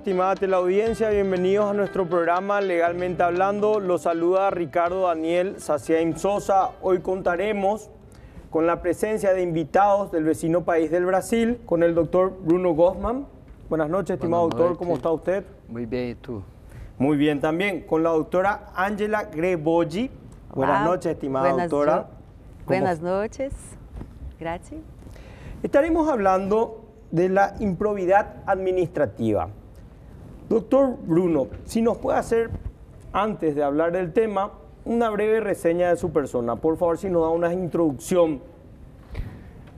estimada teleaudiencia, bienvenidos a nuestro programa Legalmente Hablando. Los saluda Ricardo Daniel Saciaim Sosa. Hoy contaremos con la presencia de invitados del vecino país del Brasil, con el doctor Bruno Goffman. Buenas noches, estimado doctor, ¿cómo está usted? Muy bien, ¿y tú? Muy bien también, con la doctora Angela Greboggi. Buenas noches, estimada doctora. Buenas noches, gracias. Estaremos hablando de la improbidad administrativa. Doctor Bruno, si nos puede hacer, antes de hablar del tema, una breve reseña de su persona. Por favor, si nos da una introdução.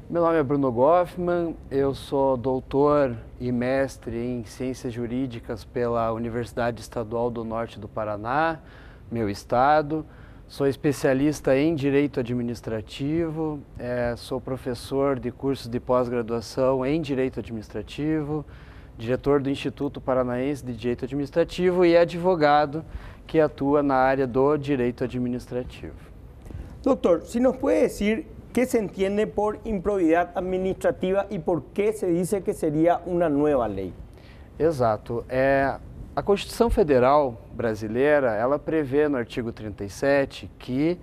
Meu nome é Bruno Goffman, eu sou doutor e mestre em Ciências Jurídicas pela Universidade Estadual do Norte do Paraná, meu estado. Sou especialista em Direito Administrativo, sou professor de cursos de pós-graduação em Direito Administrativo, diretor do Instituto Paranaense de Direito Administrativo e advogado que atua na área do Direito Administrativo. Doutor, se nos puede decir qué se entiende por improbidad administrativa y por qué se dice que sería una nueva ley. Exato. A Constituição Federal brasileira, ela prevê no artigo 37 que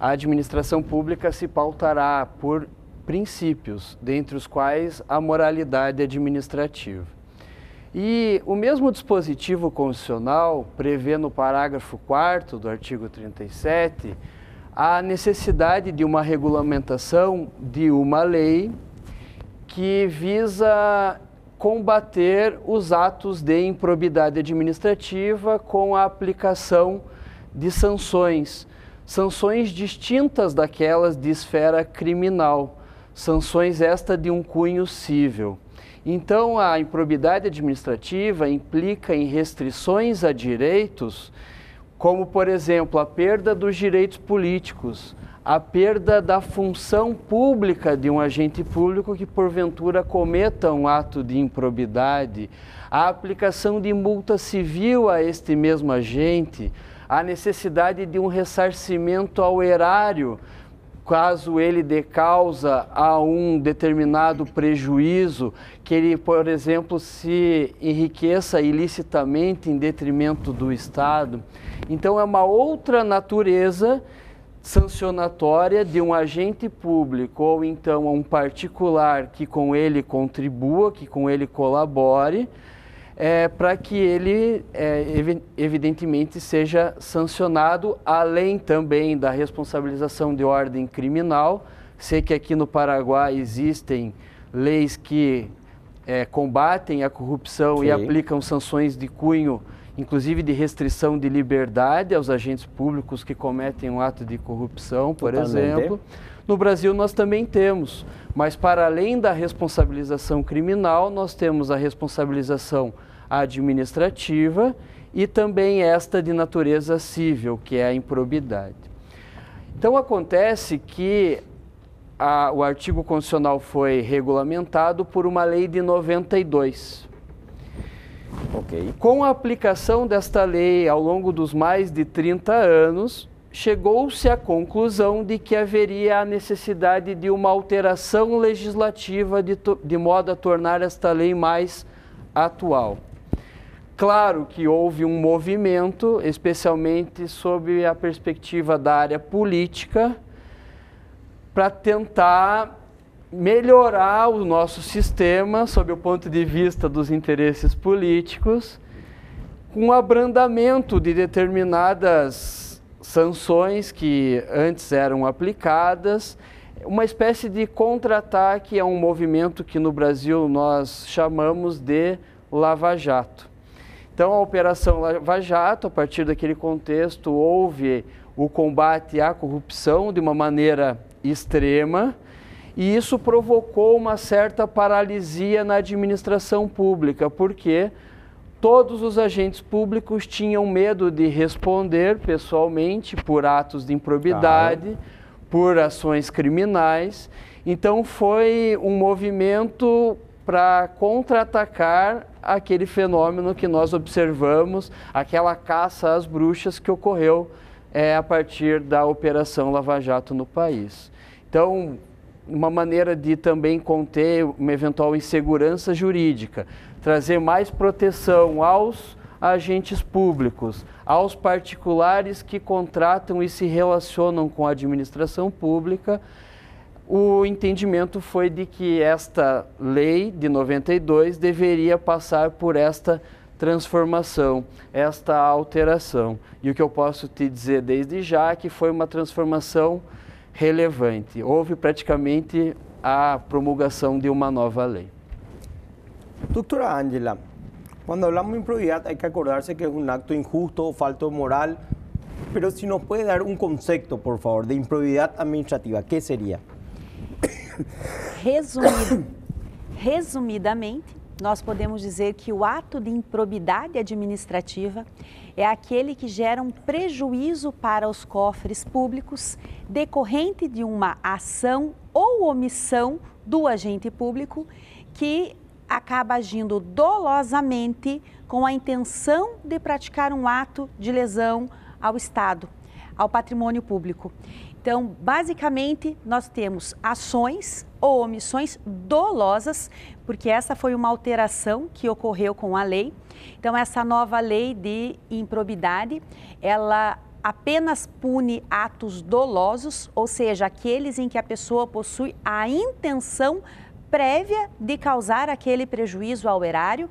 a administração pública se pautará por princípios, dentre os quais a moralidade administrativa. E o mesmo dispositivo constitucional prevê no parágrafo 4º do artigo 37 a necessidade de uma regulamentação de uma lei que visa combater os atos de improbidade administrativa com a aplicação de sanções distintas daquelas de esfera criminal, sanções esta de um cunho cível. Então, a improbidade administrativa implica em restrições a direitos, como, por exemplo, a perda dos direitos políticos, a perda da função pública de um agente público que, porventura, cometa um ato de improbidade, a aplicação de multa civil a este mesmo agente, a necessidade de um ressarcimento ao erário, caso ele dê causa a um determinado prejuízo, que ele, por exemplo, se enriqueça ilicitamente em detrimento do Estado. Então, é uma outra natureza sancionatória de um agente público ou então a um particular que com ele contribua, que com ele colabore, para que ele, evidentemente, seja sancionado, além também da responsabilização de ordem criminal. Sei que aqui no Paraguai existem leis que combatem a corrupção e aplicam sanções de cunho, inclusive de restrição de liberdade aos agentes públicos que cometem um ato de corrupção, por exemplo. No Brasil nós também temos, mas para além da responsabilização criminal, nós temos a responsabilização administrativa e também esta de natureza cível, que é a improbidade. Então acontece que o artigo constitucional foi regulamentado por uma lei de 92. Com a aplicação desta lei ao longo dos mais de 30 anos, chegou-se à conclusão de que haveria a necessidade de uma alteração legislativa de modo a tornar esta lei mais atual. Claro que houve um movimento, especialmente sob a perspectiva da área política, para tentar melhorar o nosso sistema, sob o ponto de vista dos interesses políticos, com o abrandamento de determinadas sanções que antes eram aplicadas, uma espécie de contra-ataque a um movimento que no Brasil nós chamamos de Lava Jato. Então, a Operação Lava Jato, a partir daquele contexto, houve o combate à corrupção de uma maneira extrema, e isso provocou uma certa paralisia na administração pública, porque todos os agentes públicos tinham medo de responder pessoalmente por atos de improbidade, por ações criminais. Então foi um movimento para contra-atacar aquele fenômeno que nós observamos, aquela caça às bruxas que ocorreu a partir da Operação Lava Jato no país. Então, uma maneira de também conter uma eventual insegurança jurídica, trazer mais proteção aos agentes públicos, aos particulares que contratam e se relacionam com a administração pública. O entendimento foi de que esta lei de 92 deveria passar por esta transformação, esta alteração. E o que eu posso te dizer desde já é que foi uma transformação relevante. Houve praticamente a promulgação de uma nova lei. Doctora Ángela, cuando hablamos de improbidad hay que acordarse que es un acto injusto o falto de moral, pero si nos puede dar un concepto, por favor, de improbidad administrativa, ¿qué sería? Resumidamente, nós podemos dizer que o ato de improbidade administrativa é aquele que gera um prejuízo para os cofres públicos decorrente de uma ação ou omissão do agente público que acaba agindo dolosamente com a intenção de praticar um ato de lesão ao Estado, ao patrimônio público. Então, basicamente, nós temos ações ou omissões dolosas, porque essa foi uma alteração que ocorreu com a lei. Então, essa nova lei de improbidade, ela apenas pune atos dolosos, ou seja, aqueles em que a pessoa possui a intenção prévia de causar aquele prejuízo ao erário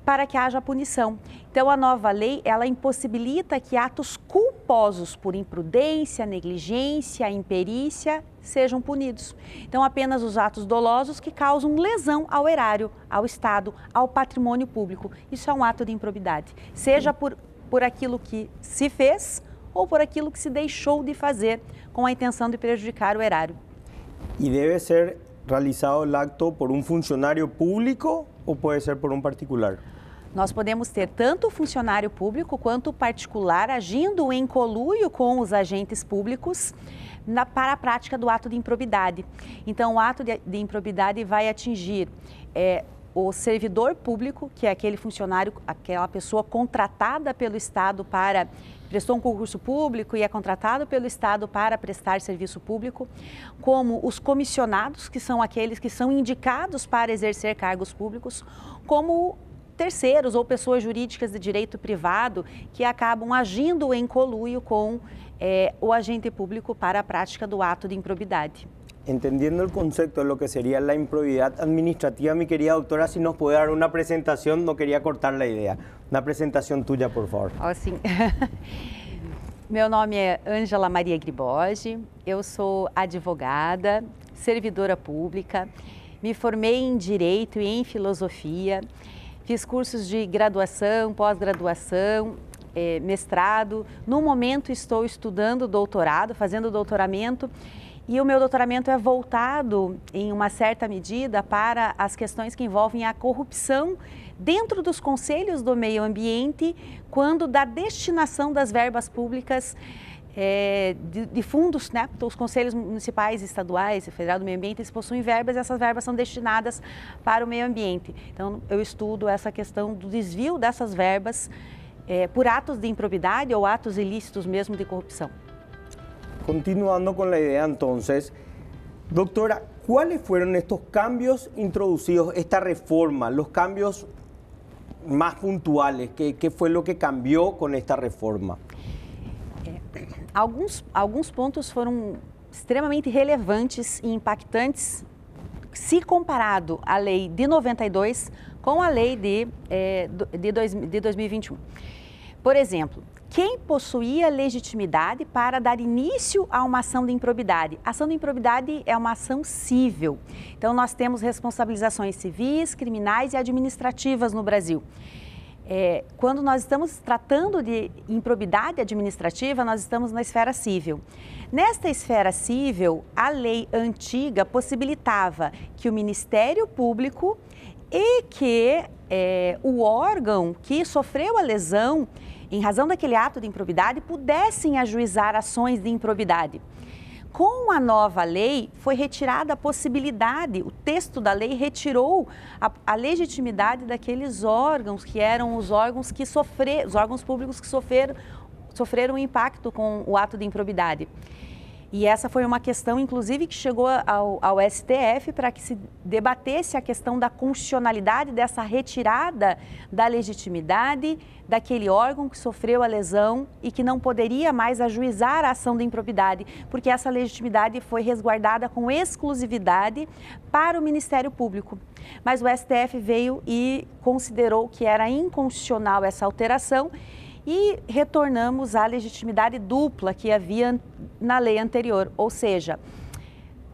para que haja punição. Então, a nova lei, ela impossibilita que atos culposos por imprudência, negligência, imperícia sejam punidos. Então, apenas os atos dolosos que causam lesão ao erário, ao Estado, ao patrimônio público. Isso é um ato de improbidade, seja por aquilo que se fez ou por aquilo que se deixou de fazer com a intenção de prejudicar o erário. E deve ser realizado el acto por un funcionario público ou pode ser por um particular? Nós podemos ter tanto o funcionário público quanto o particular agindo em conluio com os agentes públicos para a prática do ato de improbidade. Então, o ato de improbidade vai atingir o servidor público, que é aquele funcionário, aquela pessoa contratada pelo Estado para prestou um concurso público e é contratado pelo Estado para prestar serviço público, como os comissionados, que são aqueles que são indicados para exercer cargos públicos, como terceiros ou pessoas jurídicas de direito privado que acabam agindo em conluio com o agente público para a prática do ato de improbidade. Entendiendo el concepto de lo que sería la improbidad administrativa, mi querida doctora, si nos puede dar una presentación, no quería cortar la idea. Una presentación tuya, por favor. Assim, meu nome é Ângela Maria Griboge, eu sou advogada, servidora pública, me formei em Direito e em Filosofia, fiz cursos de graduação, pós-graduação, mestrado. No momento estou estudando doutorado, fazendo doutoramento, e o meu doutoramento é voltado, em uma certa medida, para as questões que envolvem a corrupção dentro dos conselhos do meio ambiente, quando da destinação das verbas públicas de fundos, né? Então, os conselhos municipais, estaduais e federal do meio ambiente, eles possuem verbas e essas verbas são destinadas para o meio ambiente. Então, eu estudo essa questão do desvio dessas verbas por atos de improbidade ou atos ilícitos mesmo de corrupção. Continuando con la idea entonces, doctora, ¿cuáles fueron estos cambios introducidos, esta reforma, los cambios más puntuales? ¿Qué fue lo que cambió con esta reforma? Alguns pontos foram extremamente relevantes e impactantes se comparado à lei de 92 com a lei de 2021. Por exemplo, quem possuía legitimidade para dar início a uma ação de improbidade? A ação de improbidade é uma ação cível. Então, nós temos responsabilizações civis, criminais e administrativas no Brasil. Quando nós estamos tratando de improbidade administrativa, nós estamos na esfera cível. Nesta esfera cível, a lei antiga possibilitava que o Ministério Público e que o órgão que sofreu a lesão em razão daquele ato de improbidade, pudessem ajuizar ações de improbidade. Com a nova lei, foi retirada a possibilidade, o texto da lei retirou a legitimidade daqueles órgãos que eram os órgãos que os órgãos públicos que sofreram impacto com o ato de improbidade. E essa foi uma questão, inclusive, que chegou ao STF para que se debatesse a questão da constitucionalidade dessa retirada da legitimidade daquele órgão que sofreu a lesão e que não poderia mais ajuizar a ação de improbidade, porque essa legitimidade foi resguardada com exclusividade para o Ministério Público. Mas o STF veio e considerou que era inconstitucional essa alteração e retornamos à legitimidade dupla que havia na lei anterior, ou seja,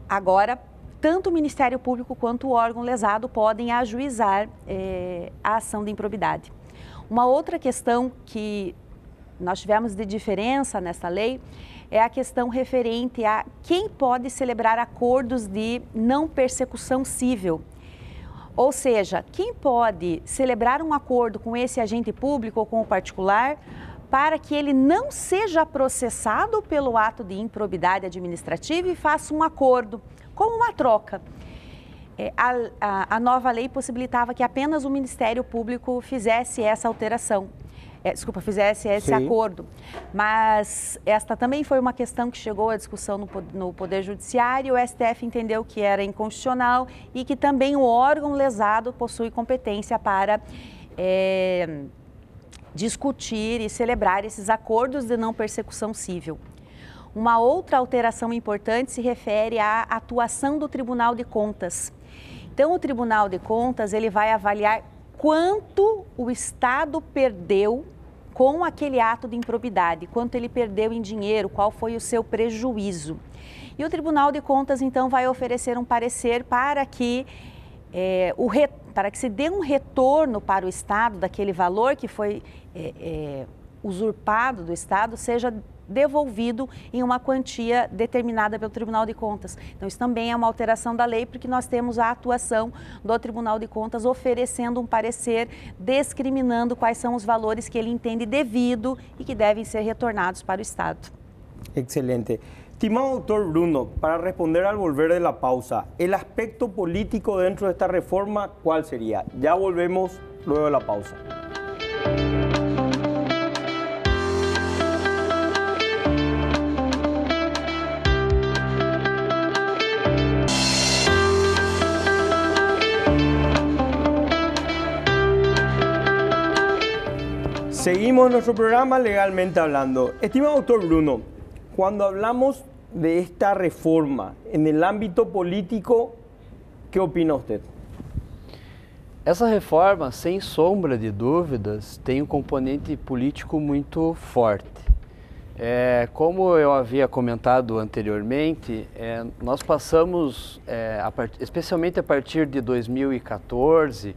agora tanto o Ministério Público quanto o órgão lesado podem ajuizar a ação de improbidade. Uma outra questão que nós tivemos de diferença nessa lei é a questão referente a quem pode celebrar acordos de não persecução civil. Ou seja, quem pode celebrar um acordo com esse agente público ou com o particular para que ele não seja processado pelo ato de improbidade administrativa e faça um acordo, como uma troca. A nova lei possibilitava que apenas o Ministério Público fizesse essa alteração. Fizesse esse acordo. Mas esta também foi uma questão que chegou à discussão no Poder Judiciário. O STF entendeu que era inconstitucional e que também o órgão lesado possui competência para discutir e celebrar esses acordos de não persecução civil. Uma outra alteração importante se refere à atuação do Tribunal de Contas. Então, o Tribunal de Contas ele vai avaliar quanto o Estado perdeu com aquele ato de improbidade, quanto ele perdeu em dinheiro, qual foi o seu prejuízo. E o Tribunal de Contas, então, vai oferecer um parecer para que se dê um retorno para o Estado daquele valor que foi usurpado do Estado, seja devolvido em uma quantia determinada pelo Tribunal de Contas. Então, isso também é uma alteração da lei, porque nós temos a atuação do Tribunal de Contas oferecendo um parecer discriminando quais são os valores que ele entende devido e que devem ser retornados para o Estado. Excelente. Estimado doctor Bruno, para responder al volver de la pausa, el aspecto político dentro de esta reforma, ¿cuál sería? Ya volvemos luego de la pausa. Seguimos nuestro programa Legalmente Hablando. Estimado doctor Bruno, cuando hablamos de esta reforma en el ámbito político, ¿qué opina usted? Essa reforma, sem sombra de dúvidas, tem um componente político muito forte. Como eu havia comentado anteriormente, nós passamos, especialmente a partir de 2014,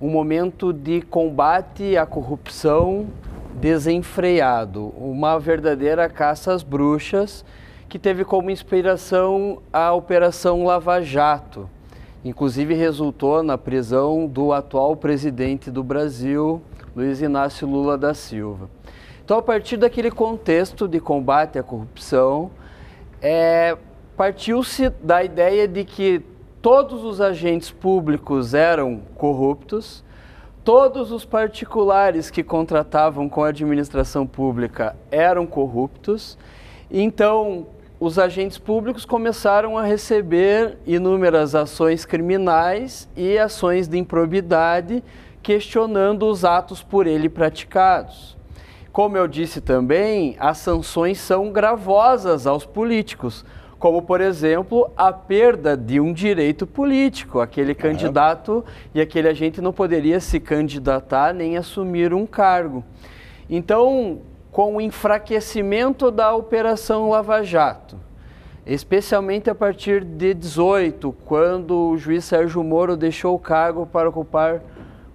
um momento de combate à corrupção desenfreado, uma verdadeira caça às bruxas que teve como inspiração a Operação Lava Jato. Inclusive resultou na prisão do atual presidente do Brasil, Luiz Inácio Lula da Silva. Então, a partir daquele contexto de combate à corrupção, partiu-se da ideia de que todos os agentes públicos eram corruptos, todos os particulares que contratavam com a administração pública eram corruptos, então os agentes públicos começaram a receber inúmeras ações criminais e ações de improbidade, questionando os atos por ele praticados. Como eu disse também, as sanções são gravosas aos políticos, como, por exemplo, a perda de um direito político. Aquele candidato e aquele agente não poderia se candidatar nem assumir um cargo. Então, com o enfraquecimento da Operação Lava Jato, especialmente a partir de 2018, quando o juiz Sérgio Moro deixou o cargo para ocupar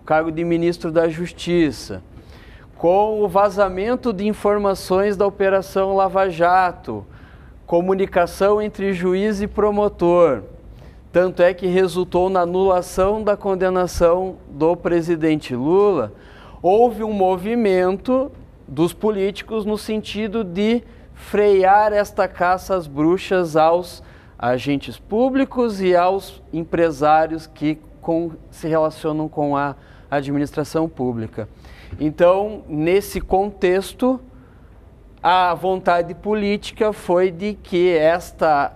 o cargo de ministro da Justiça, com o vazamento de informações da Operação Lava Jato, comunicação entre juiz e promotor, tanto é que resultou na anulação da condenação do presidente Lula, houve um movimento dos políticos no sentido de frear esta caça às bruxas aos agentes públicos e aos empresários que se relacionam com a administração pública. Então, nesse contexto, a vontade política foi de que esta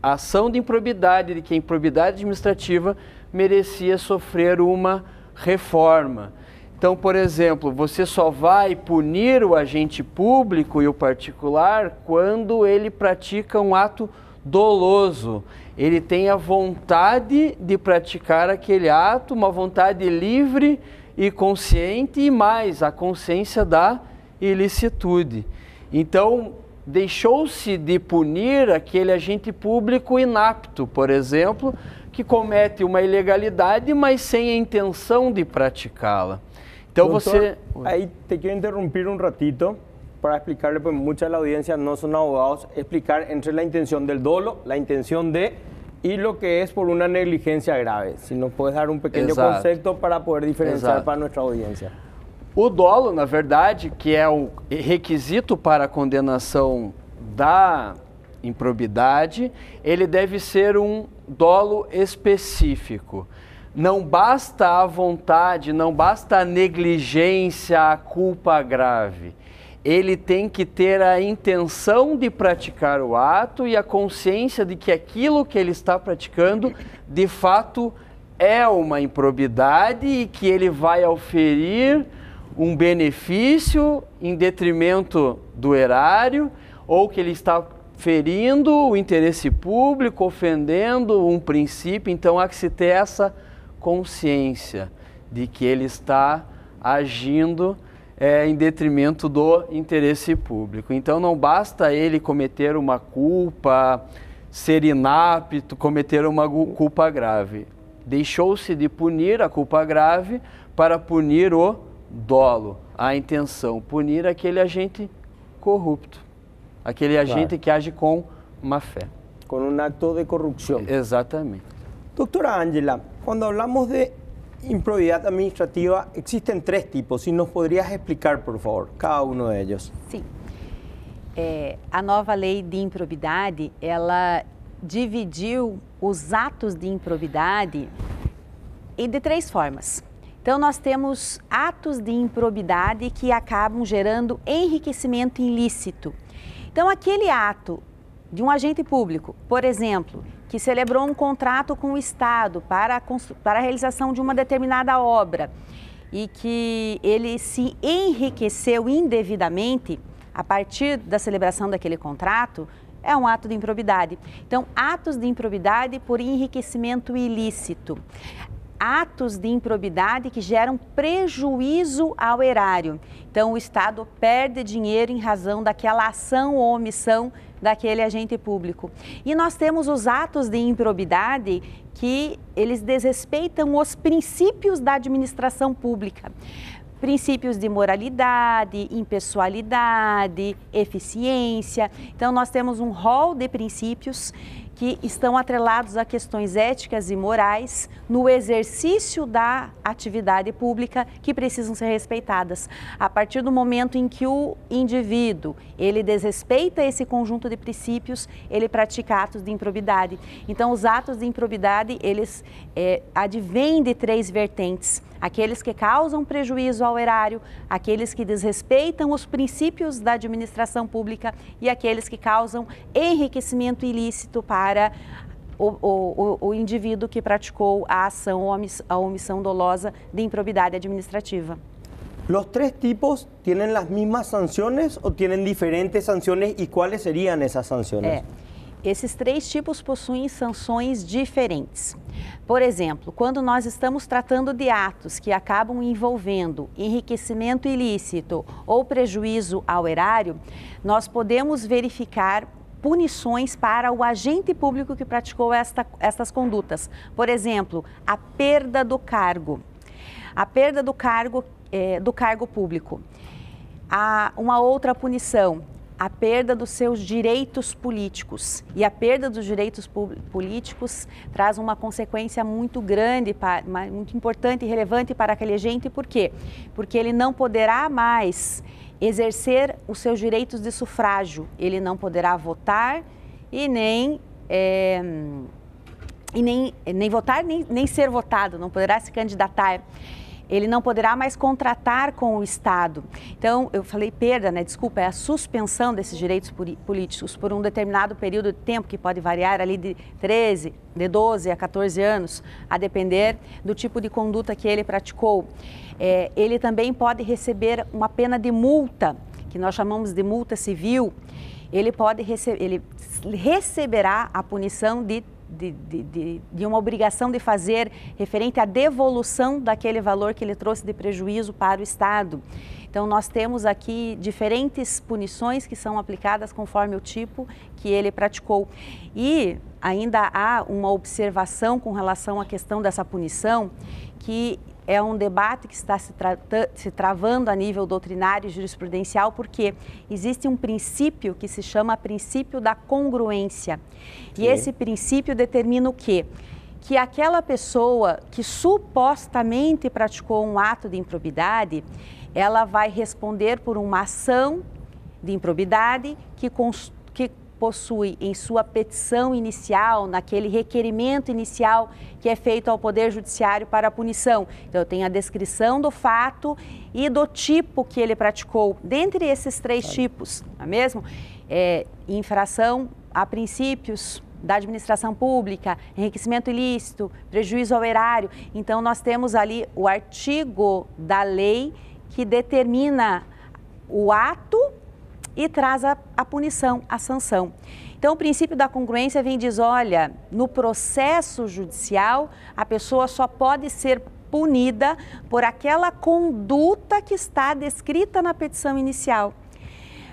ação de improbidade, de que a improbidade administrativa merecia sofrer uma reforma. Então, por exemplo, você só vai punir o agente público e o particular quando ele pratica um ato doloso. Ele tem a vontade de praticar aquele ato, uma vontade livre e consciente, e mais, a consciência da ilicitude. Então, deixou-se de punir aquele agente público inapto, por exemplo, que comete uma ilegalidade, mas sem a intenção de praticá-la. Então, Doctor, ahí te quiero interrumpir un ratito para explicarle, pues mucha de la audiencia no son abogados, explicar entre la intención del dolo, la intención de, y lo que es por una negligencia grave. Si nos puedes dar un pequeño concepto para poder diferenciar para nuestra audiencia. O dolo, na verdade, que é o requisito para a condenação da improbidade, ele deve ser um dolo específico. Não basta a vontade, não basta a negligência, a culpa grave. Ele tem que ter a intenção de praticar o ato e a consciência de que aquilo que ele está praticando, de fato, é uma improbidade e que ele vai auferir um benefício em detrimento do erário, ou que ele está ferindo o interesse público, ofendendo um princípio. Então há que se ter essa consciência de que ele está agindo em detrimento do interesse público. Então não basta ele cometer uma culpa, ser inapto, cometer uma culpa grave. Deixou-se de punir a culpa grave para punir o dolo, a intenção, punir aquele agente corrupto, aquele agente que age com má fé. Com um acto de corrupção. Exatamente. Doctora Ángela, quando hablamos de improbidade administrativa, existen tres tipos. Si nos podrías explicar, por favor, cada uno de ellos. Sim. A nova lei de improbidade, ela dividiu os atos de improbidade de três formas. Então, nós temos atos de improbidade que acabam gerando enriquecimento ilícito. Então, aquele ato de um agente público, por exemplo, que celebrou um contrato com o Estado para a realização de uma determinada obra e que ele se enriqueceu indevidamente a partir da celebração daquele contrato, é um ato de improbidade. Então, atos de improbidade por enriquecimento ilícito. Atos de improbidade que geram prejuízo ao erário. Então, o Estado perde dinheiro em razão daquela ação ou omissão daquele agente público. E nós temos os atos de improbidade que eles desrespeitam os princípios da administração pública. Princípios de moralidade, impessoalidade, eficiência. Então, nós temos um rol de princípios que estão atrelados a questões éticas e morais no exercício da atividade pública que precisam ser respeitadas. A partir do momento em que o indivíduo, ele desrespeita esse conjunto de princípios, ele pratica atos de improbidade. Então, os atos de improbidade, eles advêm de três vertentes. Aqueles que causam prejuízo ao erário, aqueles que desrespeitam os princípios da administração pública e aqueles que causam enriquecimento ilícito para o indivíduo que praticou a ação ou a omissão dolosa de improbidade administrativa. ¿Los tres tipos tienen las mismas sanciones o tienen diferentes sanciones y cuáles serían esas sanciones? Esses três tipos possuem sanções diferentes. Por exemplo, quando nós estamos tratando de atos que acabam envolvendo enriquecimento ilícito ou prejuízo ao erário, nós podemos verificar punições para o agente público que praticou estas condutas. Por exemplo, a perda do cargo. A perda do cargo público. Uma outra punição, a perda dos seus direitos políticos. E a perda dos direitos políticos traz uma consequência muito grande, muito importante e relevante para aquele agente. Por quê? Porque ele não poderá mais exercer os seus direitos de sufrágio. Ele não poderá votar e nem votar, nem ser votado, não poderá se candidatar. ele não poderá mais contratar com o Estado. Então, eu falei perda, né? Desculpa, é a suspensão desses direitos políticos por um determinado período de tempo, que pode variar ali de 13, de 12 a 14 anos, a depender do tipo de conduta que ele praticou. Ele também pode receber uma pena de multa, que nós chamamos de multa civil. Ele receberá a punição de uma obrigação de fazer referente à devolução daquele valor que ele trouxe de prejuízo para o Estado. Então, nós temos aqui diferentes punições que são aplicadas conforme o tipo que ele praticou. E ainda há uma observação com relação à questão dessa punição, que é um debate que está se travando a nível doutrinário e jurisprudencial, porque existe um princípio que se chama princípio da congruência. E esse princípio determina o quê? Que aquela pessoa que supostamente praticou um ato de improbidade, ela vai responder por uma ação de improbidade que possui em sua petição inicial, naquele requerimento inicial que é feito ao Poder Judiciário para a punição. Então, eu tenho a descrição do fato e do tipo que ele praticou. Dentre esses 3 tipos, não é mesmo? Infração a princípios da administração pública, enriquecimento ilícito, prejuízo ao erário. Então, nós temos ali o artigo da lei que determina o ato e traz a punição, a sanção. Então, o princípio da congruência vem e diz, olha, no processo judicial, a pessoa só pode ser punida por aquela conduta que está descrita na petição inicial.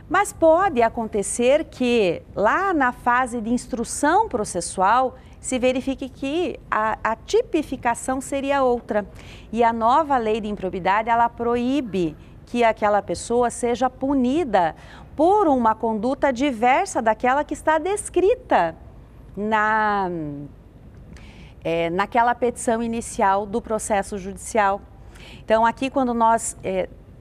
Mas pode acontecer que, lá na fase de instrução processual, se verifique que a tipificação seria outra. E a nova lei de improbidade, ela proíbe que aquela pessoa seja punida por uma conduta diversa daquela que está descrita naquela petição inicial do processo judicial. Então, aqui, quando nós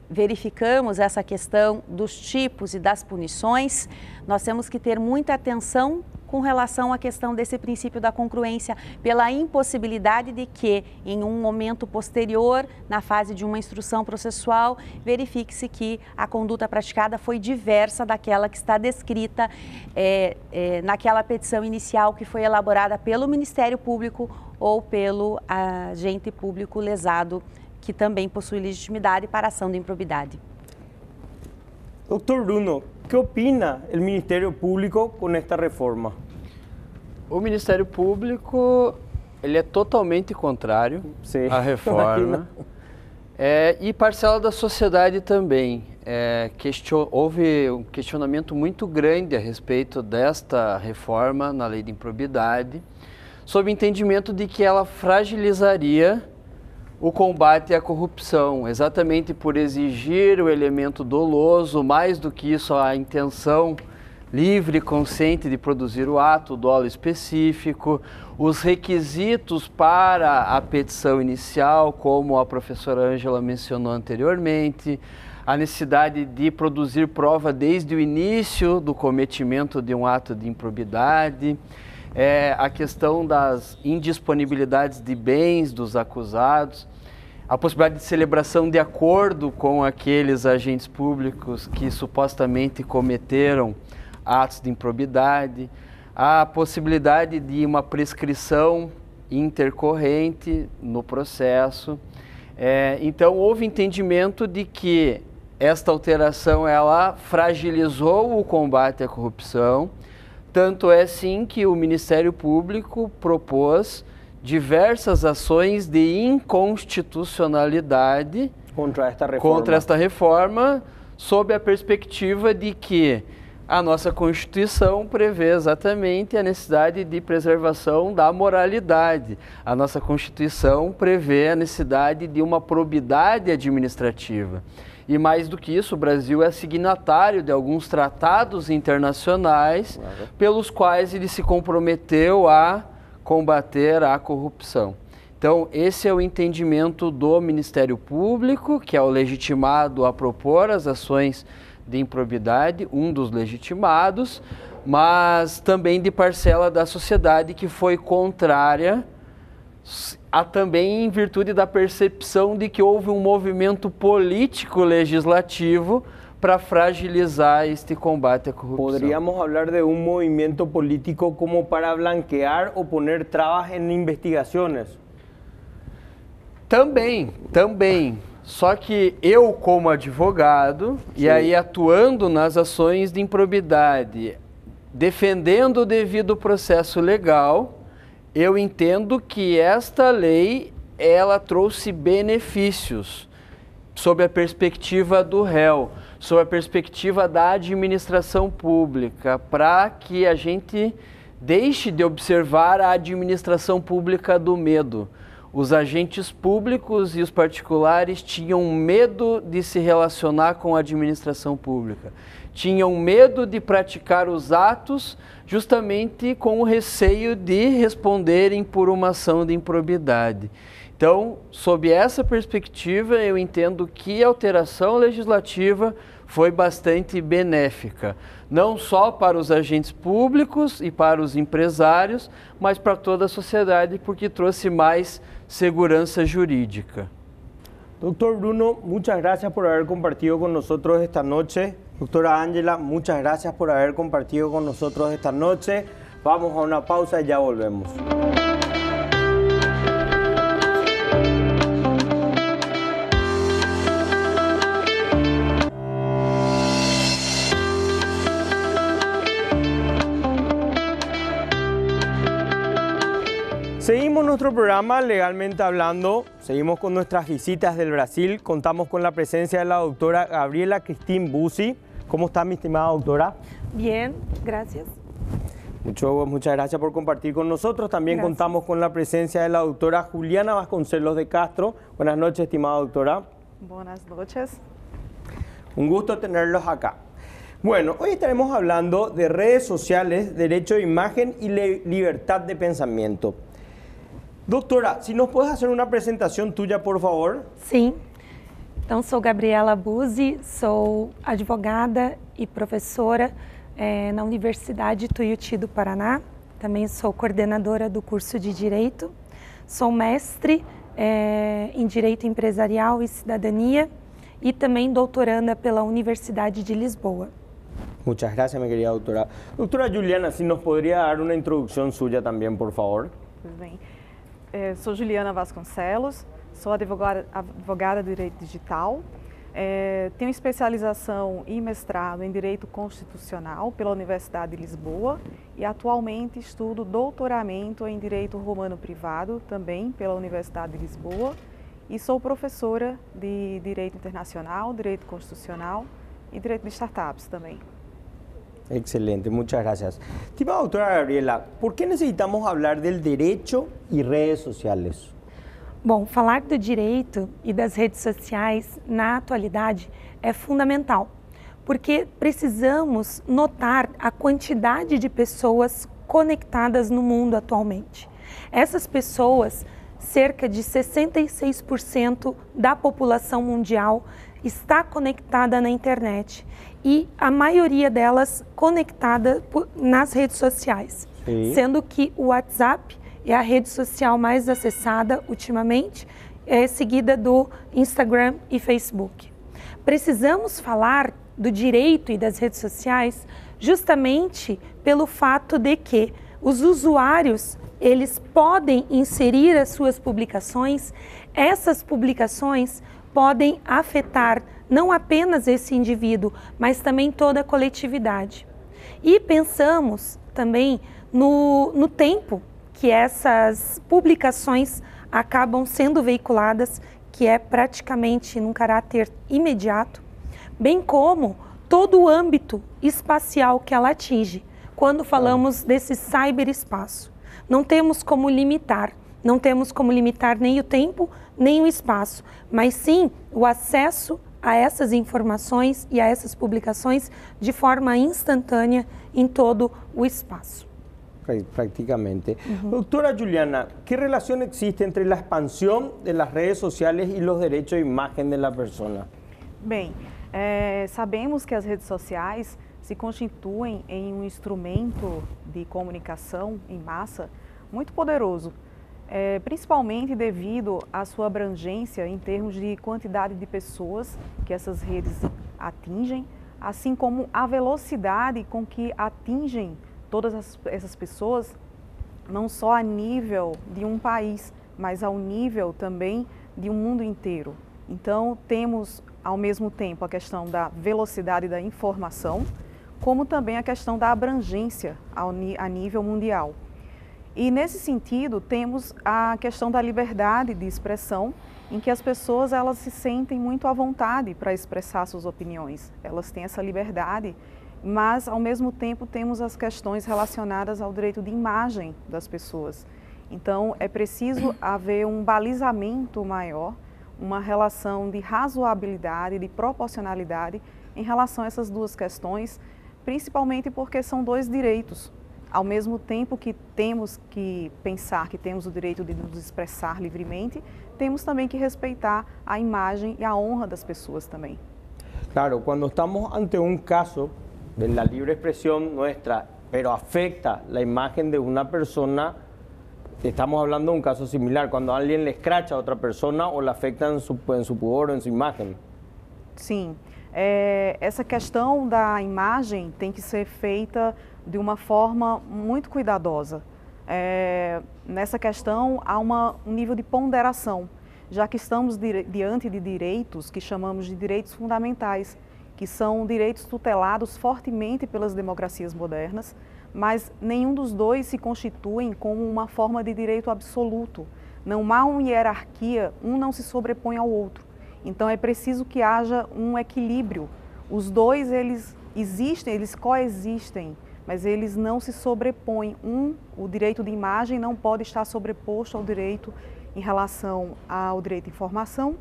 verificamos essa questão dos tipos e das punições, nós temos que ter muita atenção com relação à questão desse princípio da congruência, pela impossibilidade de que, em um momento posterior, na fase de uma instrução processual, verifique-se que a conduta praticada foi diversa daquela que está descrita naquela petição inicial que foi elaborada pelo Ministério Público ou pelo agente público lesado, que também possui legitimidade para ação de improbidade. Doutor Bruno, ¿qué opina el Ministerio Público con esta reforma? O Ministério Público, ele é totalmente contrário à reforma. E parcela da sociedade também. Houve um questionamento muito grande a respeito desta reforma na lei de improbidade, sob o entendimento de que ela fragilizaria o combate à corrupção, exatamente por exigir o elemento doloso, mais do que isso, a intenção livre e consciente de produzir o ato, o dolo específico, os requisitos para a petição inicial, como a professora Ângela mencionou anteriormente, a necessidade de produzir prova desde o início do cometimento de um ato de improbidade, a questão das indisponibilidades de bens dos acusados, a possibilidade de celebração de acordo com aqueles agentes públicos que supostamente cometeram atos de improbidade, a possibilidade de uma prescrição intercorrente no processo. Então, houve entendimento de que esta alteração ela fragilizou o combate à corrupção, tanto é sim que o Ministério Público propôs diversas ações de inconstitucionalidade contra esta reforma, sob a perspectiva de que a nossa Constituição prevê exatamente a necessidade de preservação da moralidade. A nossa Constituição prevê a necessidade de uma probidade administrativa. E mais do que isso, o Brasil é signatário de alguns tratados internacionais pelos quais ele se comprometeu a combater a corrupção. Então, esse é o entendimento do Ministério Público, que é o legitimado a propor as ações de improbidade, um dos legitimados, mas também de parcela da sociedade que foi contrária há também em virtude da percepção de que houve um movimento político legislativo para fragilizar este combate à corrupção. Poderíamos falar de um movimento político como para blanquear ou poner trabas em investigações? Também. Só que eu, como advogado, e aí atuando nas ações de improbidade, defendendo o devido processo legal, eu entendo que esta lei, ela trouxe benefícios sob a perspectiva do réu, sob a perspectiva da administração pública, para que a gente deixe de observar a administração pública do medo. Os agentes públicos e os particulares tinham medo de se relacionar com a administração pública. Tinham medo de praticar os atos justamente com o receio de responderem por uma ação de improbidade. Então, sob essa perspectiva, eu entendo que a alteração legislativa foi bastante benéfica, não só para os agentes públicos e para os empresários, mas para toda a sociedade, porque trouxe mais segurança jurídica. Doctor Bruno, muchas gracias por haber compartido con nosotros esta noche. Doctora Ángela, muchas gracias por haber compartido con nosotros esta noche. Vamos a una pausa y ya volvemos. Seguimos nuestro programa Legalmente Hablando, seguimos con nuestras visitas del Brasil, contamos con la presencia de la doctora Gabriela Cristín Busi. ¿Cómo está, mi estimada doctora? Bien, gracias. Muchas gracias por compartir con nosotros. También contamos con la presencia de la doctora Juliana Vasconcelos de Castro. Buenas noches, estimada doctora. Buenas noches. Un gusto tenerlos acá. Bueno, hoy estaremos hablando de redes sociales, derecho de imagen y libertad de pensamiento. Doutora, se nos puedes fazer uma apresentação tuya, por favor? Sim. Então, sou Gabriela Busi, sou advogada e professora na Universidade Tuiuti do Paraná. Também sou coordenadora do curso de Direito. Sou mestre em Direito Empresarial e Cidadania e também doutoranda pela Universidade de Lisboa. Muchas gracias, mi querida doctora. Doctora Juliana, se nos poderia dar uma introdução suya também, por favor? Tudo bem. Sou Juliana Vasconcelos, sou advogada de Direito Digital, tenho especialização e mestrado em Direito Constitucional pela Universidade de Lisboa e atualmente estudo doutoramento em Direito Romano Privado, também pela Universidade de Lisboa, e sou professora de Direito Internacional, Direito Constitucional e Direito de Startups também. Excelente, muchas gracias. Estimada doctora Gabriela, ¿por qué necesitamos hablar del derecho y redes sociales? Bom, falar do direito e das redes sociais na atualidade é fundamental, porque precisamos notar a quantidade de pessoas conectadas no mundo atualmente. Essas pessoas, cerca de 66% da população mundial está conectada na internet e a maioria delas conectada nas redes sociais, sendo que o WhatsApp é a rede social mais acessada ultimamente, seguida do Instagram e Facebook. Precisamos falar do direito e das redes sociais justamente pelo fato de que os usuários eles podem inserir as suas publicações, essas publicações podem afetar não apenas esse indivíduo, mas também toda a coletividade. E pensamos também no tempo que essas publicações acabam sendo veiculadas, que é praticamente num caráter imediato, bem como todo o âmbito espacial que ela atinge, quando falamos desse cyberespaço. Não temos como limitar nem o tempo, nem o espaço, mas sim o acesso a essas informações e a essas publicações de forma instantânea em todo o espaço. Prácticamente. Doctora Juliana, ¿qué relación existe entre la expansión de las redes sociales y los derechos de imagen de la persona? Bem, sabemos que as redes sociais se constituem em um instrumento de comunicação em massa muito poderoso. principalmente devido à sua abrangência em termos de quantidade de pessoas que essas redes atingem, assim como a velocidade com que atingem todas essas pessoas, não só a nível de um país, mas ao nível também de um mundo inteiro. Então, temos ao mesmo tempo a questão da velocidade da informação, como também a questão da abrangência a nível mundial. E nesse sentido, temos a questão da liberdade de expressão, em que as pessoas elas se sentem muito à vontade para expressar suas opiniões. Elas têm essa liberdade, mas ao mesmo tempo temos as questões relacionadas ao direito de imagem das pessoas. Então, é preciso haver um balizamento maior, uma relação de razoabilidade, de proporcionalidade em relação a essas duas questões, principalmente porque são dois direitos. Ao mesmo tempo que temos que pensar que temos o direito de nos expressar livremente, temos também que respeitar a imagem e a honra das pessoas também. Claro, quando estamos ante um caso de la libre expresión nuestra, pero afecta la imagen de una persona, estamos hablando de un caso similar, cuando alguien le escracha a otra persona o le afecta en su pudor o en su imagen. Sim, essa questão da imagem tem que ser feita de uma forma muito cuidadosa. Nessa questão há um nível de ponderação, já que estamos diante de direitos que chamamos de direitos fundamentais, que são direitos tutelados fortemente pelas democracias modernas, mas nenhum dos dois se constituem como uma forma de direito absoluto. Não há uma hierarquia, um não se sobrepõe ao outro. Então é preciso que haja um equilíbrio. Os dois, eles existem, eles coexistem, mas eles não se sobrepõem. O direito de imagem não pode estar sobreposto ao direito em relação ao direito de informação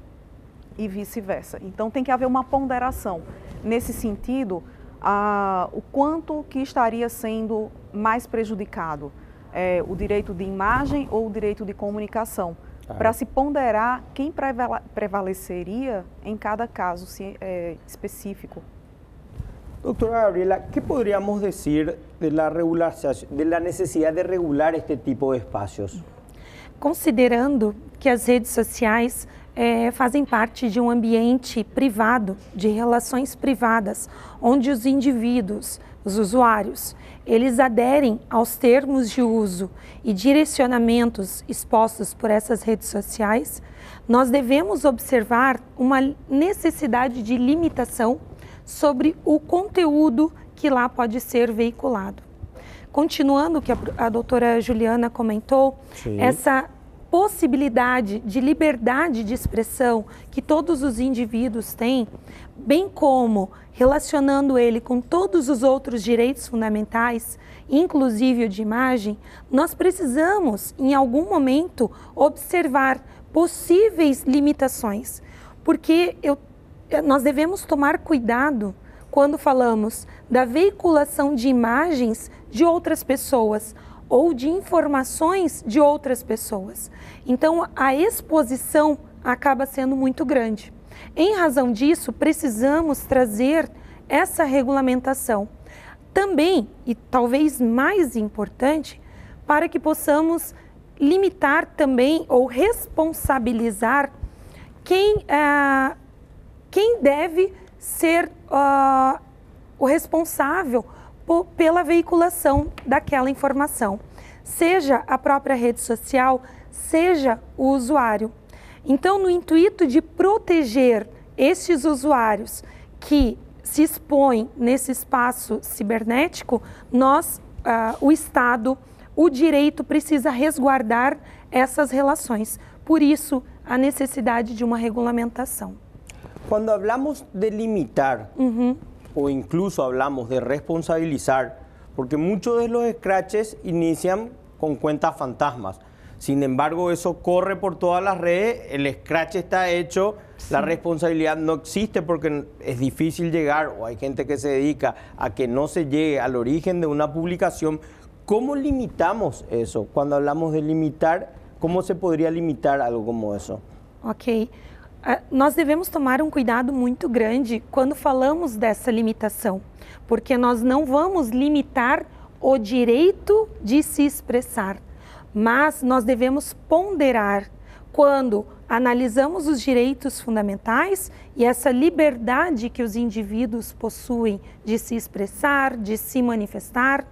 e vice-versa. Então tem que haver uma ponderação. Nesse sentido, o quanto que estaria sendo mais prejudicado, o direito de imagem ou o direito de comunicação, para se ponderar quem prevaleceria em cada caso específico. Doctora Gabriela, ¿qué podríamos decir de la necesidad de regular este tipo de espacios? Considerando que as redes sociais fazem parte de um ambiente privado, de relações privadas, onde os indivíduos, os usuários, eles aderem aos termos de uso e direcionamentos expostos por essas redes sociais, nós devemos observar uma necessidade de limitação sobre o conteúdo que lá pode ser veiculado. Continuando o que a doutora Juliana comentou, sim, essa possibilidade de liberdade de expressão que todos os indivíduos têm, bem como relacionando ele com todos os outros direitos fundamentais, inclusive o de imagem, nós precisamos, em algum momento, observar possíveis limitações, porque nós devemos tomar cuidado quando falamos da veiculação de imagens de outras pessoas ou de informações de outras pessoas. Então, a exposição acaba sendo muito grande. Em razão disso, precisamos trazer essa regulamentação. Também, e talvez mais importante, para que possamos limitar também ou responsabilizar quem deve ser o responsável pela veiculação daquela informação, seja a própria rede social, seja o usuário. Então, no intuito de proteger estes usuários que se expõem nesse espaço cibernético, o Estado, o direito precisa resguardar essas relações. Por isso, a necessidade de uma regulamentação. Quando hablamos de limitar, o incluso hablamos de responsabilizar, porque muchos de los scratches inician con cuentas fantasmas. Sin embargo, eso corre por todas las redes, el scratch está hecho, sí, la responsabilidad no existe porque es difícil llegar, o hay gente que se dedica a que no se llegue al origen de una publicación. ¿Cómo limitamos eso? Cuando hablamos de limitar, ¿cómo se podría limitar algo como eso? Ok. Nós devemos tomar um cuidado muito grande quando falamos dessa limitação, porque nós não vamos limitar o direito de se expressar, mas nós devemos ponderar quando analisamos os direitos fundamentais e essa liberdade que os indivíduos possuem de se expressar, de se manifestar.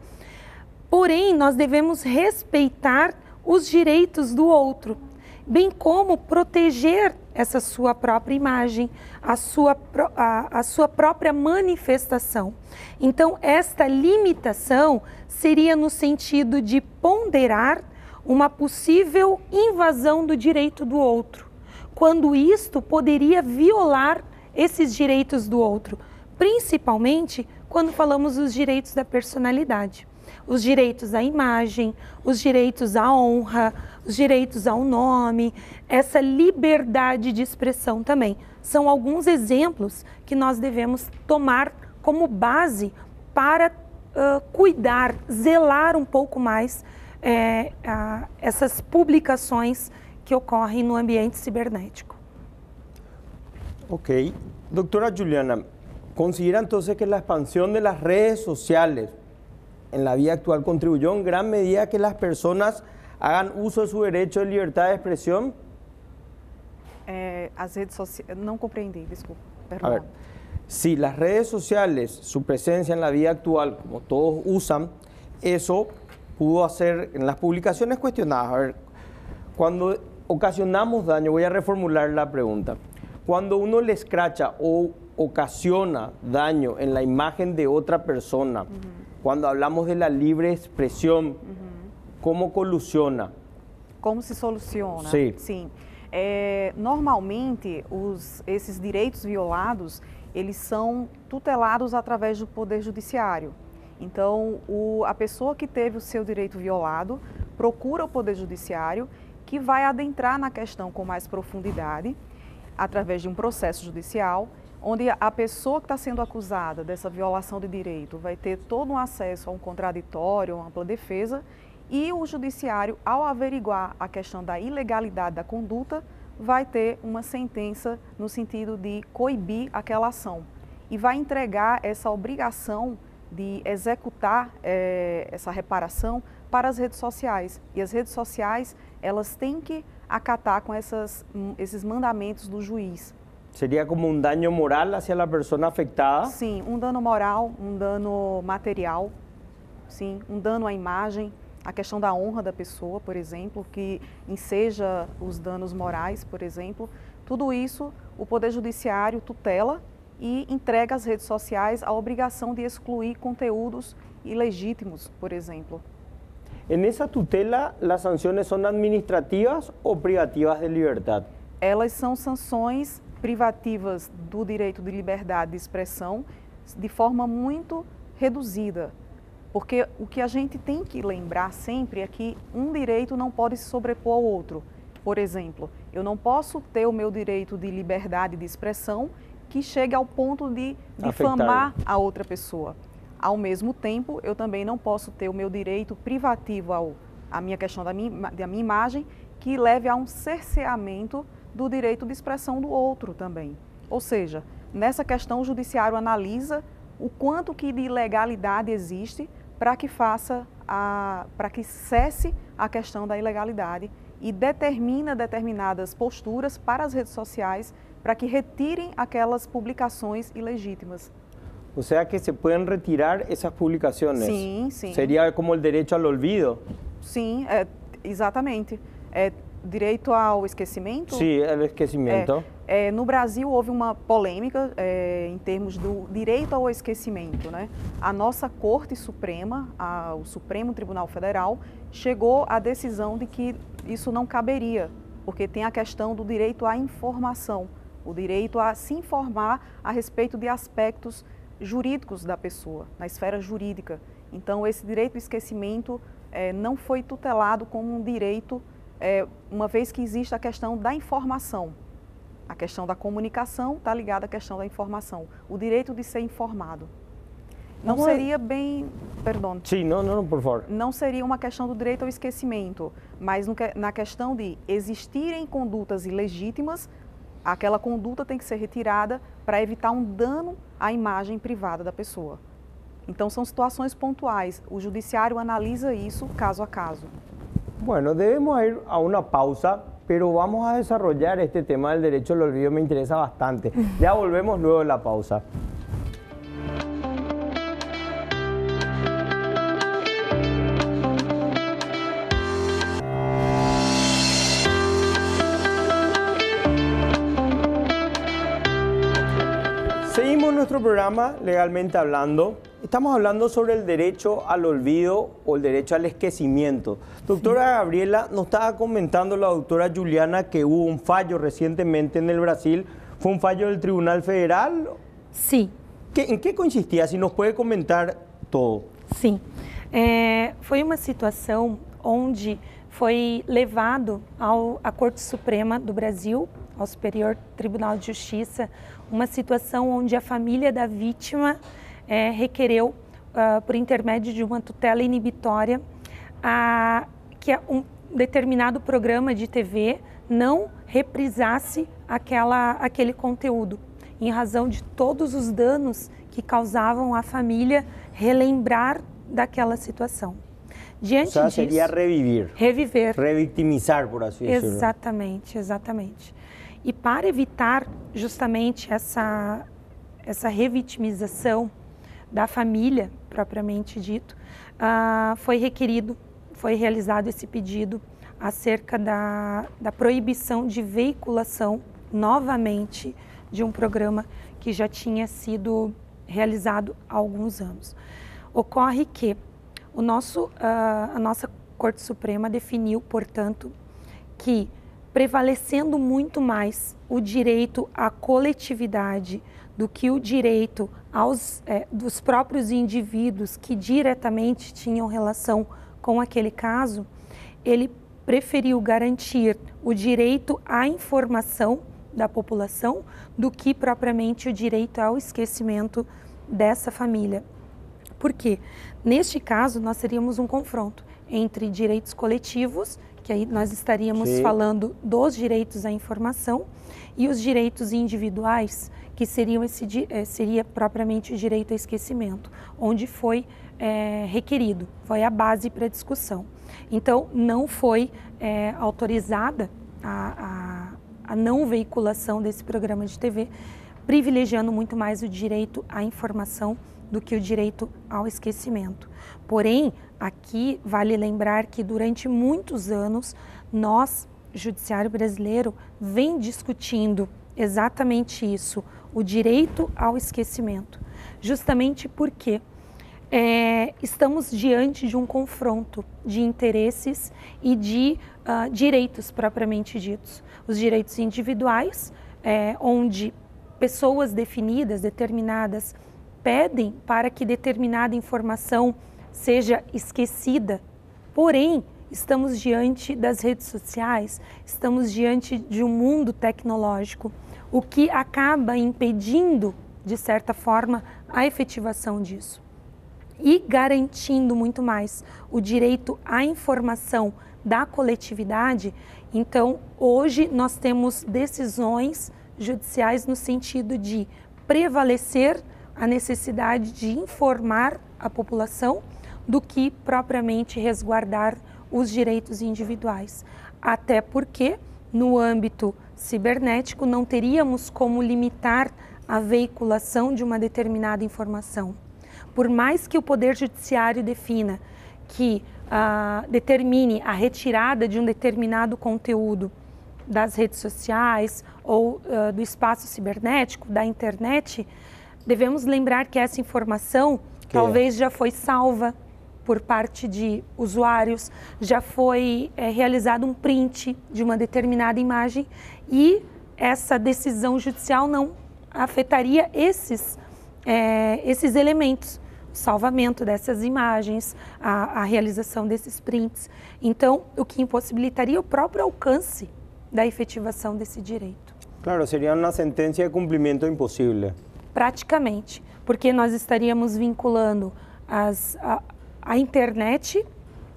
Porém, nós devemos respeitar os direitos do outro, bem como proteger essa sua própria imagem, a sua própria manifestação. Então, esta limitação seria no sentido de ponderar uma possível invasão do direito do outro, quando isto poderia violar esses direitos do outro, principalmente quando falamos dos direitos da personalidade. Os direitos à imagem, os direitos à honra, os direitos ao nome, essa liberdade de expressão também. São alguns exemplos que nós devemos tomar como base para cuidar, zelar um pouco mais essas publicações que ocorrem no ambiente cibernético. Ok. Doctora Juliana, ¿considera entonces que la expansión de las redes sociales en la vida actual contribuyó en gran medida a que las personas hagan uso de su derecho de libertad de expresión? As redes sociais... Não compreendi, desculpa. A ver, si las redes sociales, su presencia en la vida actual, como todos usan, eso pudo hacer en las publicaciones cuestionadas. A ver, cuando ocasionamos daño, voy a reformular la pregunta. Cuando uno le escracha o ocasiona daño en la imagen de otra persona, cuando hablamos de la libre expresión, ¿cómo colusiona? Como se soluciona? Sim. Sim. Normalmente, esses direitos violados, eles são tutelados através do Poder Judiciário. Então, a pessoa que teve o seu direito violado procura o Poder Judiciário, que vai adentrar na questão com mais profundidade, através de um processo judicial, onde a pessoa que está sendo acusada dessa violação de direito vai ter todo um acesso a um contraditório, uma ampla defesa, e o judiciário, ao averiguar a questão da ilegalidade da conduta, vai ter uma sentença no sentido de coibir aquela ação e vai entregar essa obrigação de executar essa reparação para as redes sociais. E as redes sociais, elas têm que acatar com esses mandamentos do juiz. ¿Sería como un daño moral hacia la persona afectada? Sim, um dano moral, um dano material, sim, um dano à imagem, a questão da honra da pessoa, por exemplo, que enseja os danos morais, por exemplo. Tudo isso o Poder Judiciário tutela e entrega às redes sociais a obrigação de excluir conteúdos ilegítimos, por exemplo. En esa tutela, ¿las sanciones son administrativas o privativas de libertad? Elas são sanções privativas do direito de liberdade de expressão de forma muito reduzida. Porque o que a gente tem que lembrar sempre é que um direito não pode se sobrepor ao outro. Por exemplo, eu não posso ter o meu direito de liberdade de expressão que chegue ao ponto de difamar a outra pessoa. Ao mesmo tempo, eu também não posso ter o meu direito privativo à minha questão da minha imagem que leve a um cerceamento do direito de expressão do outro também. Ou seja, nessa questão o judiciário analisa o quanto que de ilegalidade existe para que cesse a questão da ilegalidade e determina determinadas posturas para as redes sociais para que retirem aquelas publicações ilegítimas. O sea que se pueden retirar esas publicaciones. Sim, sim. Sería como el derecho al olvido. Sim, exatamente. Direito ao esquecimento? Sim, o esquecimento. No Brasil houve uma polêmica em termos do direito ao esquecimento, né? A nossa Corte Suprema, o Supremo Tribunal Federal, chegou à decisão de que isso não caberia, porque tem a questão do direito à informação, o direito a se informar a respeito de aspectos jurídicos da pessoa, na esfera jurídica. Então, esse direito ao esquecimento não foi tutelado como um direito, uma vez que existe a questão da informação. A questão da comunicação está ligada à questão da informação. O direito de ser informado. Não seria bem... Perdão. Sim, não, por favor. Não seria uma questão do direito ao esquecimento, mas na questão de existirem condutas ilegítimas, aquela conduta tem que ser retirada para evitar um dano à imagem privada da pessoa. Então, são situações pontuais. O judiciário analisa isso caso a caso. Bueno, debemos ir a una pausa, pero vamos a desarrollar este tema del derecho al olvido, me interesa bastante. Ya volvemos luego de la pausa. Seguimos nuestro programa Legalmente Hablando. Estamos hablando sobre el derecho al olvido o el derecho al esquecimiento. Doctora Gabriela, nos estaba comentando la doctora Juliana que hubo un fallo recientemente en el Brasil. ¿Fue un fallo del Tribunal Federal? Sí. ¿En qué consistia? Si nos puede comentar todo. Sim. Foi uma situação onde foi levado à Corte Suprema do Brasil, ao Superior Tribunal de Justiça, uma situação onde a família da vítima requereu, por intermédio de uma tutela inibitória, que um determinado programa de TV não reprisasse aquele conteúdo, em razão de todos os danos que causavam à família relembrar daquela situação. Diante disso, seria reviver. Reviver. Revictimizar, por assim dizer. Exatamente, exatamente. E para evitar justamente essa revitimização da família, propriamente dito, foi realizado esse pedido acerca da proibição de veiculação novamente de um programa que já tinha sido realizado há alguns anos. Ocorre que a nossa Corte Suprema definiu, portanto, que prevalecendo muito mais o direito à coletividade do que o direito dos próprios indivíduos que diretamente tinham relação com aquele caso, ele preferiu garantir o direito à informação da população do que propriamente o direito ao esquecimento dessa família. Por quê? Neste caso, nós teríamos um confronto entre direitos coletivos, que aí nós estaríamos falando dos direitos à informação, e os direitos individuais, que seria propriamente o direito ao esquecimento, onde foi requerido, foi a base para a discussão. Então, não foi autorizada a não veiculação desse programa de TV, privilegiando muito mais o direito à informação do que o direito ao esquecimento. Porém, aqui vale lembrar que durante muitos anos, nós, Judiciário Brasileiro, vem discutindo exatamente isso, o direito ao esquecimento, justamente porque estamos diante de um confronto de interesses e de direitos propriamente ditos. Os direitos individuais, onde pessoas definidas, determinadas, pedem para que determinada informação seja esquecida, porém, estamos diante das redes sociais, estamos diante de um mundo tecnológico, o que acaba impedindo, de certa forma, a efetivação disso. E garantindo muito mais o direito à informação da coletividade, então, hoje nós temos decisões judiciais no sentido de prevalecer a necessidade de informar a população do que propriamente resguardar os direitos individuais. Até porque, no âmbito cibernético, não teríamos como limitar a veiculação de uma determinada informação. Por mais que o Poder Judiciário defina que determine a retirada de um determinado conteúdo das redes sociais ou do espaço cibernético, da internet, devemos lembrar que essa informação talvez já foi salva por parte de usuários, já foi realizado um print de uma determinada imagem e essa decisão judicial não afetaria esses elementos, o salvamento dessas imagens, a realização desses prints. Então, o que impossibilitaria o próprio alcance da efetivação desse direito. Claro, seria uma sentença de cumprimento impossível. Praticamente, porque nós estaríamos vinculando a internet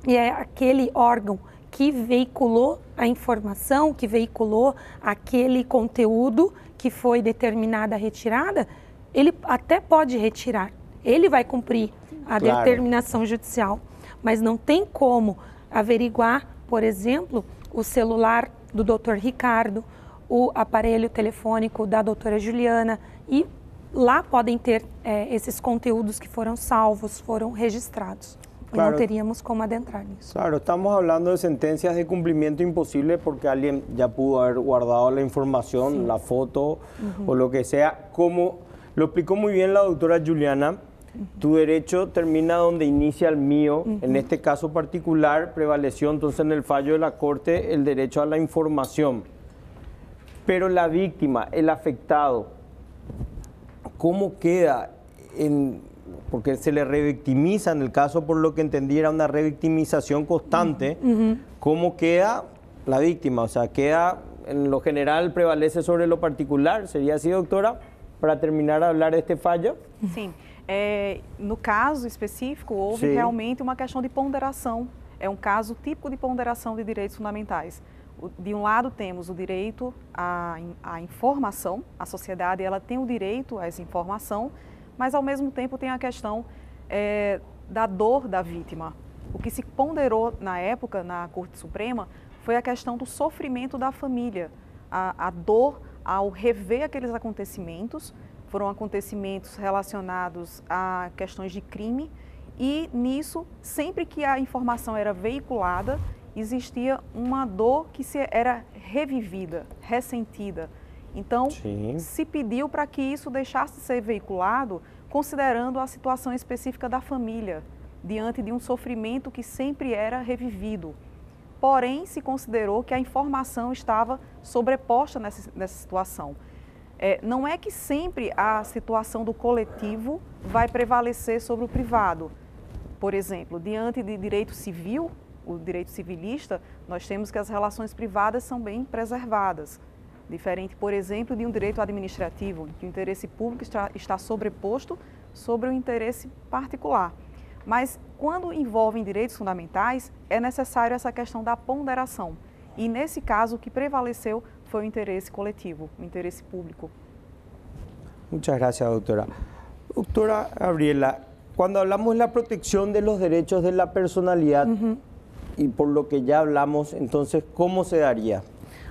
e aquele órgão que veiculou a informação, que veiculou aquele conteúdo que foi determinada a retirada, ele até pode retirar, ele vai cumprir a determinação judicial, mas não tem como averiguar por exemplo, o celular do Dr. Ricardo, o aparelho telefônico da doutora Juliana, e lá podem ter esses conteúdos que foram salvos, foram registrados. Claro. E não teríamos como adentrar nisso. Claro, estamos hablando de sentencias de cumplimiento imposible porque alguien ya pudo haber guardado la información, sí, la foto o lo que sea. Como lo explicó muy bien la doctora Juliana, tu derecho termina donde inicia el mío. En este caso particular prevaleció entonces en el fallo de la Corte el derecho a la información. Pero la víctima, el afectado, ¿cómo queda? Porque se le revictimiza en el caso, por lo que entendí, era una revictimización constante. ¿Cómo queda la víctima? O sea, queda, en lo general, prevalece sobre lo particular. ¿Sería así, doctora? Para terminar de hablar de este fallo. Sim. No caso específico, houve Sim. realmente uma questão de ponderação. É um caso típico de ponderação de direitos fundamentais. De um lado temos o direito à informação, a sociedade ela tem o direito a essa informação, mas ao mesmo tempo tem a questão da dor da vítima. O que se ponderou na época na Corte Suprema foi a questão do sofrimento da família, a dor ao rever aqueles acontecimentos. Foram acontecimentos relacionados a questões de crime e nisso, sempre que a informação era veiculada, existia uma dor que era revivida, ressentida. Então, sim, se pediu para que isso deixasse de ser veiculado, considerando a situação específica da família, diante de um sofrimento que sempre era revivido. Porém, se considerou que a informação estava sobreposta nessa situação. Não é que sempre a situação do coletivo vai prevalecer sobre o privado. Por exemplo, diante de direito civil, o direito civilista, nós temos que as relações privadas são bem preservadas. Diferente, por exemplo, de um direito administrativo, em que o interesse público está sobreposto sobre o interesse particular. Mas, quando envolvem direitos fundamentais, é necessário essa questão da ponderação. E, nesse caso, o que prevaleceu foi o interesse coletivo, o interesse público. Muchas gracias, doctora. Doctora Gabriela, cuando hablamos de la protección de los derechos de la personalidad, y por lo que ya hablamos, entonces, ¿cómo se daría?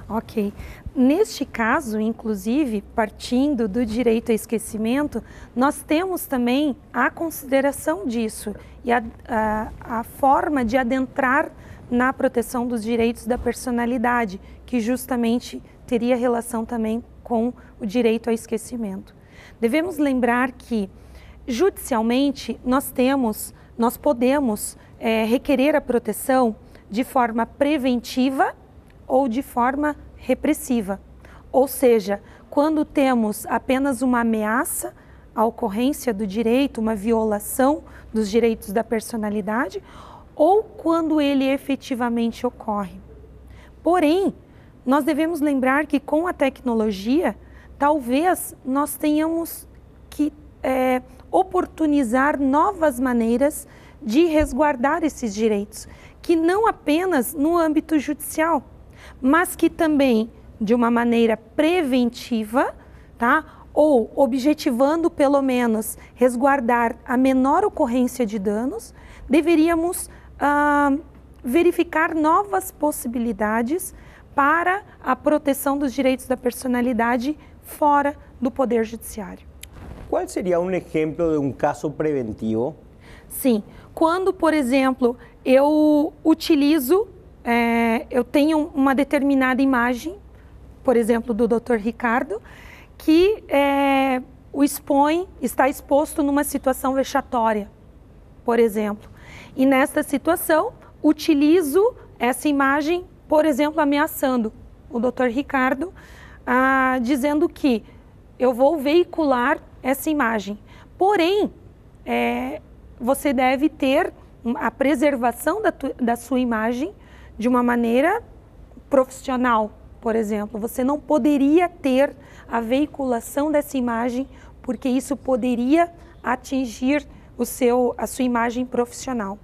Ok. Neste caso, inclusive, partindo do direito ao esquecimento, nós temos também a consideração disso e a forma de adentrar na proteção dos direitos da personalidade, que justamente teria relação também com o direito ao esquecimento. Devemos lembrar que, judicialmente, nós podemos requerer a proteção de forma preventiva ou de forma repressiva. Ou seja, quando temos apenas uma ameaça à ocorrência do direito, uma violação dos direitos da personalidade, ou quando ele efetivamente ocorre. Porém, nós devemos lembrar que com a tecnologia, talvez nós tenhamos que oportunizar novas maneiras de resguardar esses direitos, que não apenas no âmbito judicial, mas que também de uma maneira preventiva, tá? Ou objetivando pelo menos resguardar a menor ocorrência de danos, deveríamos verificar novas possibilidades para a proteção dos direitos da personalidade fora do Poder Judiciário. Qual seria um exemplo de um caso preventivo? Sim, quando, por exemplo, eu utilizo, eu tenho uma determinada imagem, por exemplo, do Dr. Ricardo, que está exposto numa situação vexatória, por exemplo. E nesta situação, utilizo essa imagem, por exemplo, ameaçando o Dr. Ricardo, dizendo que eu vou veicular essa imagem. Porém, você deve ter a preservação da sua imagem de uma maneira profissional, por exemplo. Você não poderia ter a veiculação dessa imagem, porque isso poderia atingir a sua imagem profissional.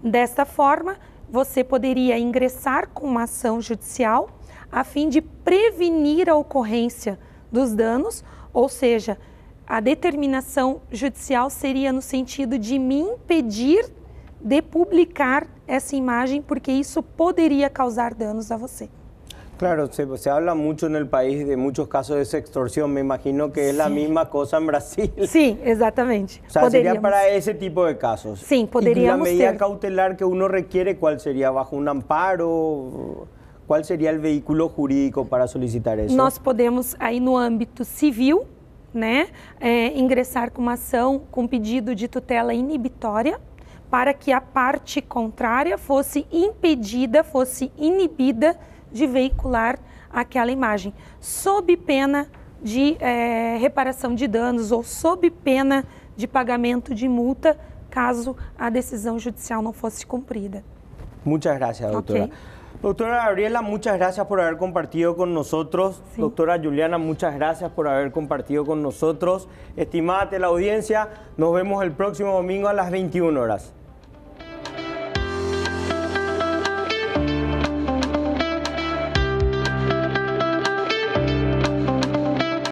Desta forma, você poderia ingressar com uma ação judicial a fim de prevenir a ocorrência dos danos, ou seja, a determinação judicial seria no sentido de me impedir de publicar essa imagem porque isso poderia causar danos a você. Claro, se habla mucho en el país de muchos casos de sextorsión. Me imagino que es la misma cosa en Brasil. Sim, exatamente. O sea, sería para ese tipo de casos. Sim, poderíamos ¿Y la medida ter. cautelar que uno requiere, cuál sería? ¿Bajo un amparo? ¿Cuál sería el vehículo jurídico para solicitar eso? Nós podemos, aí no âmbito civil, né, ingressar com uma ação com pedido de tutela inibitória para que a parte contrária fosse impedida, fosse inibida de veicular aquela imagem, sob pena de reparação de danos ou sob pena de pagamento de multa, caso a decisão judicial não fosse cumprida. Muchas gracias, doctora. Ok. Doctora Gabriela, muchas gracias por haber compartido con nosotros. Sí. Doctora Juliana, muchas gracias por haber compartido con nosotros. Estimada teleaudiencia, nos vemos el próximo domingo a las 21 horas.